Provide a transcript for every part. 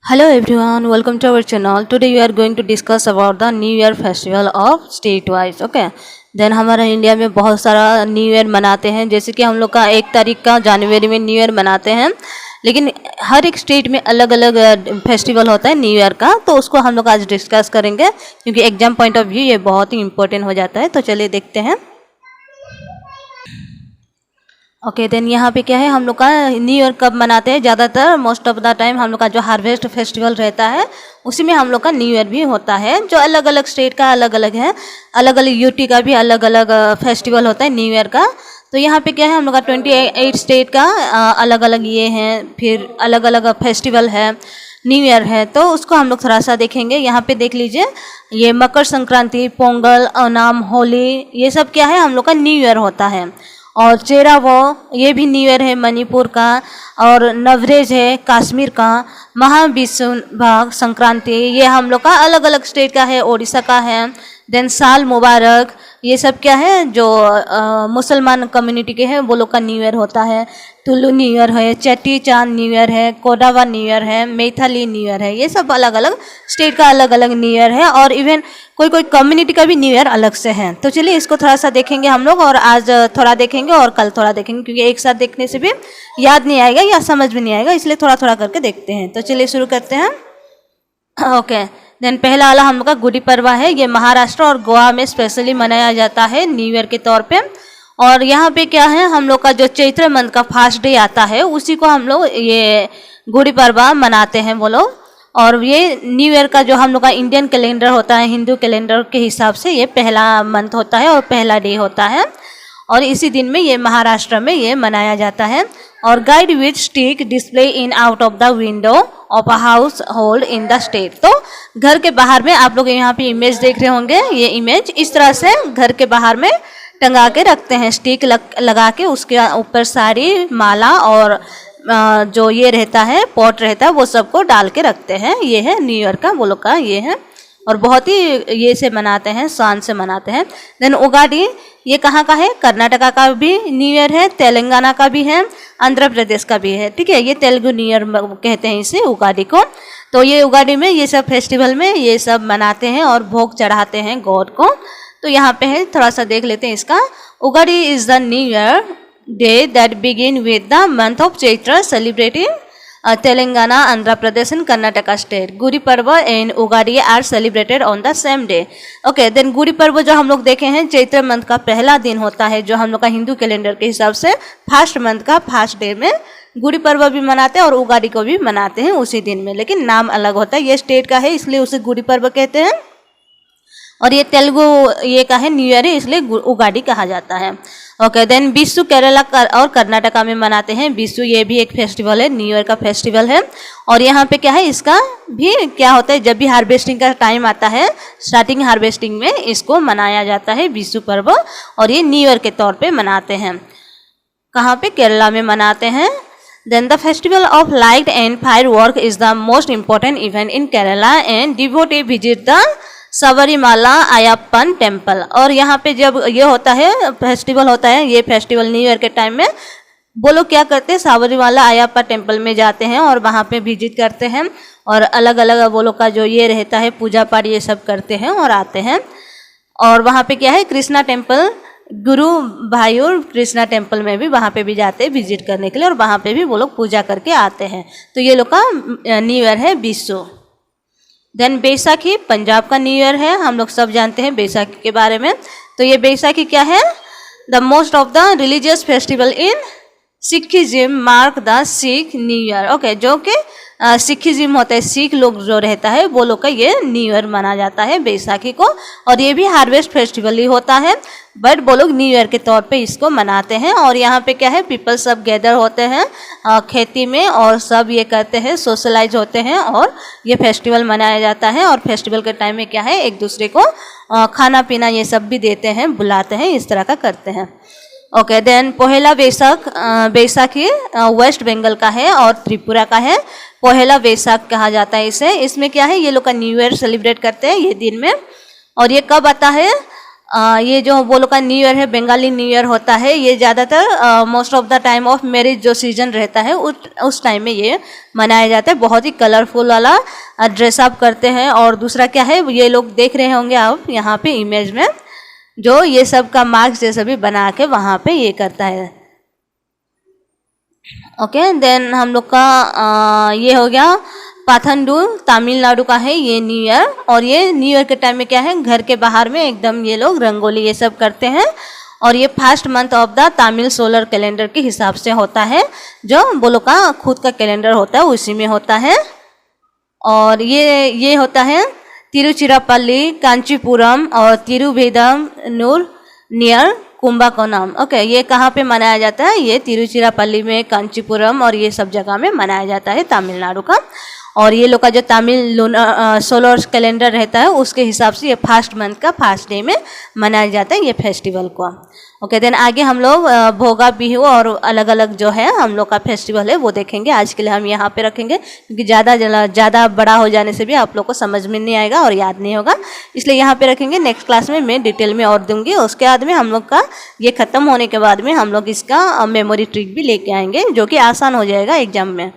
Hello everyone, welcome to our channel. Today we are going to discuss about the New Year festival of state wise. Okay. Then हमारा India में बहुत सारा new year मनाते हैं, जैसे कि हम लोग का 1 तारीख का जनवरी में न्यू ईयर मनाते हैं, लेकिन हर एक स्टेट में अलग अलग फेस्टिवल होता है न्यू ईयर का, तो उसको हम लोग आज डिस्कस करेंगे क्योंकि एग्जाम पॉइंट ऑफ व्यू ये बहुत ही इंपॉर्टेंट हो जाता है। तो चलिए देखते हैं। ओके देन यहाँ पे क्या है, हम लोग का न्यू ईयर कब मनाते हैं? ज़्यादातर मोस्ट ऑफ द टाइम हम लोग का जो हार्वेस्ट फेस्टिवल रहता है उसी में हम लोग का न्यू ईयर भी होता है, जो अलग अलग स्टेट का अलग अलग है। अलग अलग यूटी का भी अलग अलग फेस्टिवल होता है न्यू ईयर का। तो यहाँ पे क्या है, हम लोग का 28 स्टेट का अलग अलग ये हैं, फिर अलग अलग फेस्टिवल है, न्यू ईयर है, तो उसको हम लोग थोड़ा सा देखेंगे। यहाँ पे देख लीजिए, ये मकर संक्रांति, पोंगल, ओणम, होली, ये सब क्या है हम लोग का न्यू ईयर होता है। और चेरावो ये भी न्यू ईयर है मणिपुर का, और नवरेज है कश्मीर का, महाविषुवभ संक्रांति ये हम लोग का अलग अलग स्टेट का है, ओडिशा का है। देन साल मुबारक ये सब क्या है जो मुसलमान कम्युनिटी के हैं वो लोग का न्यू ईयर होता है। टुल्लू न्यू ईयर है, चेटी चांद न्यू ईयर है, कोडावा न्यू ईयर है, मैथली न्यू ईयर है, ये सब अलग अलग स्टेट का अलग अलग न्यू ईयर है। और इवन कोई कोई कम्युनिटी का भी न्यू ईयर अलग से है। तो चलिए इसको थोड़ा सा देखेंगे हम लोग, और आज थोड़ा देखेंगे और कल थोड़ा देखेंगे, क्योंकि एक साथ देखने से भी याद नहीं आएगा या समझ भी नहीं आएगा, इसलिए थोड़ा थोड़ा करके देखते हैं। तो चलिए शुरू करते हैं। ओके देन पहला वाला हम लोग का गुड़ी पड़वा है। ये महाराष्ट्र और गोवा में स्पेशली मनाया जाता है न्यू ईयर के तौर पे। और यहाँ पे क्या है, हम लोग का जो चैत्र मंथ का फर्स्ट डे आता है उसी को हम लोग ये गुड़ी पड़वा मनाते हैं वो लोग। और ये न्यू ईयर का जो हम लोग का इंडियन कैलेंडर होता है, हिंदू कैलेंडर के हिसाब से ये पहला मंथ होता है और पहला डे होता है, और इसी दिन में ये महाराष्ट्र में ये मनाया जाता है। और guide with stick display in out of the window of a house hold in the state. तो घर के बाहर में आप लोग यहाँ पे इमेज देख रहे होंगे, ये इमेज इस तरह से घर के बाहर में टंगा के रखते हैं, स्टिक लगा के उसके ऊपर साड़ी, माला और जो ये रहता है पॉट रहता है वो सबको डाल के रखते हैं। ये है न्यू ईयर का वो लोग का ये है, और बहुत ही ये से मनाते हैं, शान से मनाते हैं। देन उगाड़ी ये कहाँ का है? कर्नाटका का भी न्यू ईयर है, तेलंगाना का भी है, आंध्र प्रदेश का भी है। ठीक है, ये तेलुगु न्यू ईयर कहते हैं इसे, उगाड़ी को। तो ये उगाड़ी में ये सब फेस्टिवल में ये सब मनाते हैं और भोग चढ़ाते हैं गॉड को। तो यहाँ पे है, थोड़ा सा देख लेते हैं इसका। Ugadi is the new year day that begin with the month of Chaitra celebrating Telangana, Andhra Pradesh and Karnataka state. Gudi Parva and Ugadi are celebrated on the same day. Okay, then Gudi Parva जो हम लोग देखे हैं Chaitra month का पहला दिन होता है, जो हम लोग का हिंदू कैलेंडर के हिसाब से फर्स्ट मंथ का फर्स्ट डे में गुड़ी पर्व भी मनाते हैं और उगाड़ी को भी मनाते हैं उसी दिन में, लेकिन नाम अलग होता है। ये स्टेट का है इसलिए उसे गुड़ी पर्व कहते हैं, और ये तेलुगु ये का है न्यू ईयर है इसलिए उगाड़ी कहा जाता है। ओके देन बिशु केरला और कर्नाटका में मनाते हैं। बिशु ये भी एक फेस्टिवल है, न्यू ईयर का फेस्टिवल है। और यहाँ पे क्या है, इसका भी क्या होता है, जब भी हार्वेस्टिंग का टाइम आता है स्टार्टिंग हार्वेस्टिंग में इसको मनाया जाता है बिशु पर्व, और ये न्यू ईयर के तौर पे मनाते हैं। कहाँ पे? केरला में मनाते हैं। Then the festival of light and fire work is the most important event in Kerala and devotee visit the Sabarimala Ayyappan temple. और यहाँ पे जब ये होता है फेस्टिवल होता है, ये फेस्टिवल न्यू ईयर के टाइम में वो लोग क्या करते हैं, सबरीमाला अयप्पा टेम्पल में जाते हैं और वहाँ पे विजिट करते हैं, और अलग अलग वो लोग का जो ये रहता है पूजा पाठ ये सब करते हैं और आते हैं। और वहाँ पे क्या है, कृष्णा टेम्पल, गुरु भायूर कृष्णा टेम्पल में भी वहाँ पे भी जाते हैं विजिट करने के लिए, और वहाँ पे भी वो लोग पूजा करके आते हैं। तो ये लोग का न्यू ईयर है बिशु। देन बैसाखी पंजाब का न्यू ईयर है, हम लोग सब जानते हैं बैसाखी के बारे में। तो ये बैसाखी क्या है, the most of the religious festival in Sikhism mark the Sikh new year. Okay, जो कि सिखिज्म होता है, सिख लोग जो रहता है वो लोग का ये न्यू ईयर माना जाता है बैसाखी को। और ये भी हार्वेस्ट फेस्टिवल ही होता है, बट वो लोग न्यू ईयर के तौर पे इसको मनाते हैं। और यहाँ पे क्या है, पीपल सब गैदर होते हैं खेती में, और सब ये करते हैं, सोशलाइज होते हैं, और ये फेस्टिवल मनाया जाता है। और फेस्टिवल के टाइम में क्या है, एक दूसरे को खाना पीना ये सब भी देते हैं, बुलाते हैं, इस तरह का करते हैं। ओके देन पहला बैसाखी वेस्ट बंगाल का है और त्रिपुरा का है। पहला वैसाख कहा जाता है इसे। इसमें क्या है, ये लोग का न्यू ईयर सेलिब्रेट करते हैं ये दिन में। और ये कब आता है, ये जो वो लोग का न्यू ईयर है, बंगाली न्यू ईयर होता है, ये ज़्यादातर most of the time of marriage जो सीजन रहता है उस टाइम में ये मनाया जाता है। बहुत ही कलरफुल वाला ड्रेसअप करते हैं। और दूसरा क्या है, ये लोग देख रहे होंगे आप यहाँ पे इमेज में, जो ये सब का मार्क्स जैसा भी बना के वहाँ पे ये करता है। ओके, देन हम लोग का ये हो गया पाथंडू, तमिलनाडु का है ये न्यू ईयर। और ये न्यू ईयर के टाइम में क्या है, घर के बाहर में एकदम ये लोग रंगोली ये सब करते हैं। और ये first month of the Tamil solar calendar के हिसाब से होता है, जो वो लोग का खुद का कैलेंडर होता है उसी में होता है। और ये होता है तिरुचिरापल्ली, कांचीपुरम और तिरुवेदनूर नियर कुंभकोणम। ओके, ये कहाँ पे मनाया जाता है, ये तिरुचिरापल्ली में, कांचीपुरम और ये सब जगह में मनाया जाता है तमिलनाडु का। और ये लोग का जो तमिल सोलर कैलेंडर रहता है उसके हिसाब से ये फर्स्ट मंथ का फर्स्ट डे में मनाया जाता है ये फेस्टिवल को। ओके, देन आगे हम लोग भोगा बिहू और अलग अलग जो है हम लोग का फेस्टिवल है वो देखेंगे। आज के लिए हम यहाँ पे रखेंगे, क्योंकि ज़्यादा बड़ा हो जाने से भी आप लोग को समझ में नहीं आएगा और याद नहीं होगा, इसलिए यहाँ पे रखेंगे। नेक्स्ट क्लास में मैं डिटेल में और दूंगी। उसके बाद में हम लोग का ये ख़त्म होने के बाद में हम लोग इसका मेमोरी ट्रिक भी लेके आएंगे, जो कि आसान हो जाएगा एग्जाम में,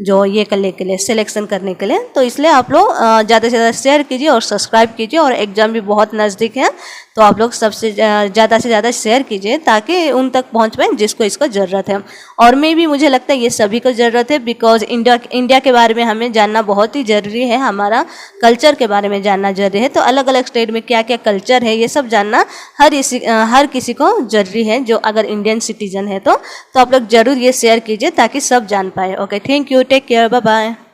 जो ये करने के लिए, सिलेक्शन करने के लिए। तो इसलिए आप लोग ज़्यादा से ज़्यादा शेयर कीजिए और सब्सक्राइब कीजिए। और एग्ज़ाम भी बहुत नज़दीक है, तो आप लोग सबसे ज़्यादा से ज़्यादा शेयर कीजिए ताकि उन तक पहुंच पाए जिसको इसको ज़रूरत है। और मैं भी, मुझे लगता है ये सभी को ज़रूरत है, बिकॉज इंडिया के बारे में हमें जानना बहुत ही ज़रूरी है, हमारा कल्चर के बारे में जानना ज़रूरी है। तो अलग अलग स्टेट में क्या क्या कल्चर है ये सब जानना हर किसी को ज़रूरी है, जो अगर इंडियन सिटीजन है तो आप लोग ज़रूर ये शेयर कीजिए ताकि सब जान पाए। Okay, thank you, take care, bye bye.